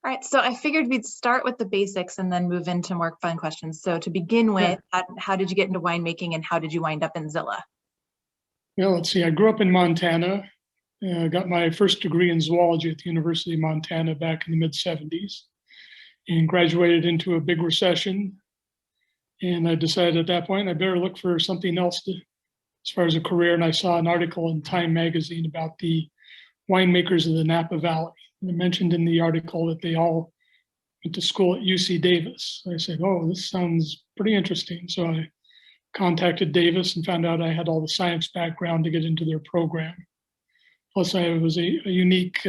All right, so I figured we'd start with the basics and then move into more fun questions. So to begin with, how did you get into winemaking and how did you wind up in Zillah? Yeah, let's see. I grew up in Montana. Got my first degree in zoology at the University of Montana back in the mid-'70s and graduated into a big recession. And I decided at that point I better look for something else as far as a career. And I saw an article in Time magazine about the winemakers of the Napa Valley. And it mentioned in the article that they all went to school at UC Davis. So I said, oh, this sounds pretty interesting. So I contacted Davis and found out I had all the science background to get into their program. Plus, I was a unique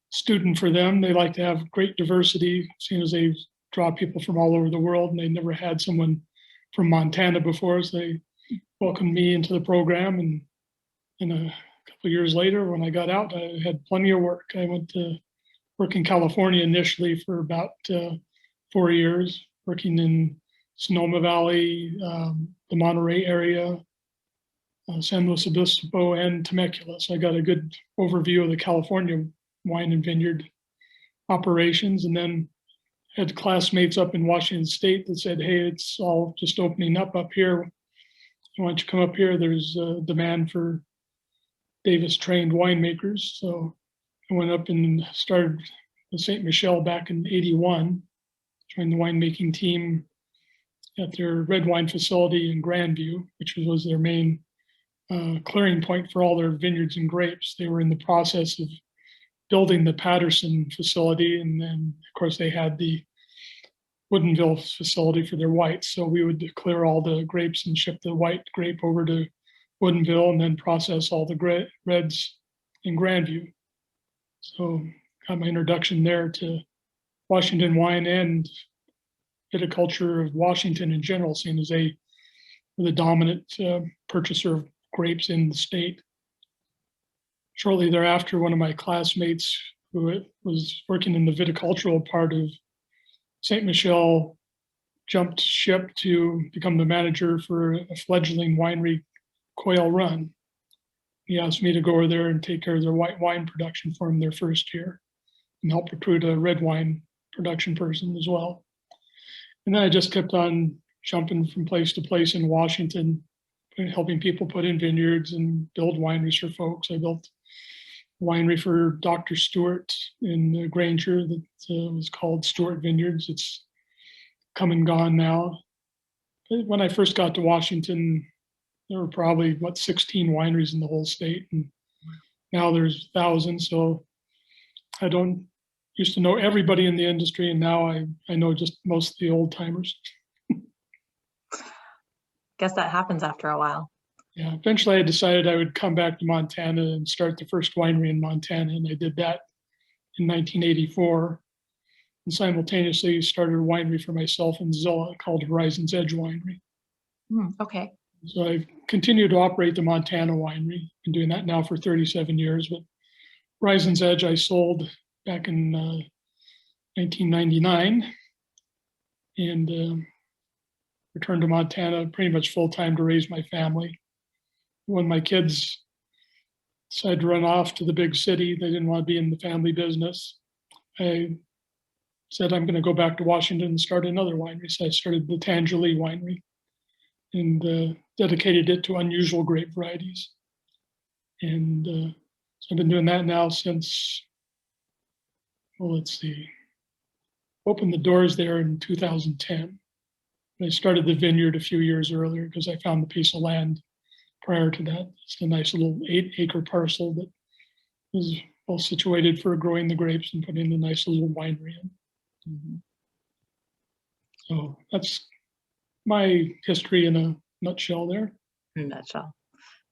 student for them. They like to have great diversity, seeing as they draw people from all over the world, and they never had someone from Montana before, so they welcomed me into the program. And a couple of years later, when I got out, I had plenty of work. I went to work in California initially for about 4 years, working in Sonoma Valley, the Monterey area, San Luis Obispo, and Temecula. So I got a good overview of the California wine and vineyard operations, and then had classmates up in Washington State that said, hey, it's all just opening up here. Why don't you come up here? There's a demand for Davis trained winemakers. So I went up and started with St. Michel back in '81, joined the winemaking team at their red wine facility in Grandview, which was their main clearing point for all their vineyards and grapes. They were in the process of building the Patterson facility, and then of course they had the Woodinville facility for their whites. So we would clear all the grapes and ship the white grape over to Woodinville and then process all the reds in Grandview. So got my introduction there to Washington wine and viticulture of Washington in general, seeing as they were the dominant purchaser of grapes in the state. Shortly thereafter, one of my classmates who was working in the viticultural part of St. Michel jumped ship to become the manager for a fledgling winery, Quail Run. He asked me to go over there and take care of their white wine production for him their first year and help recruit a red wine production person as well. And then I just kept on jumping from place to place in Washington, helping people put in vineyards and build wineries for folks. I built a winery for Dr. Stewart in Granger that was called Stewart Vineyards. It's come and gone now. But when I first got to Washington, there were probably 16 wineries in the whole state, and now there's thousands. So I don't used to know everybody in the industry, and now I know just most of the old timers. Guess that happens after a while. Yeah, eventually I decided I would come back to Montana and start the first winery in Montana, and I did that in 1984, and simultaneously started a winery for myself in Zillah called Horizon's Edge Winery. Okay. So I've continued to operate the Montana winery. Been doing that now for 37 years, but Horizon's Edge I sold back in 1999 and returned to Montana pretty much full-time to raise my family. When my kids decided to run off to the big city, they didn't want to be in the family business. I said, I'm going to go back to Washington and start another winery. So I started the Tanjuli Winery and dedicated it to unusual grape varieties. And so I've been doing that now since, well, let's see, opened the doors there in 2010. I started the vineyard a few years earlier because I found the piece of land prior to that. It's a nice little 8-acre parcel that was well situated for growing the grapes and putting a nice little winery in. So that's my history in a nutshell there. In a nutshell.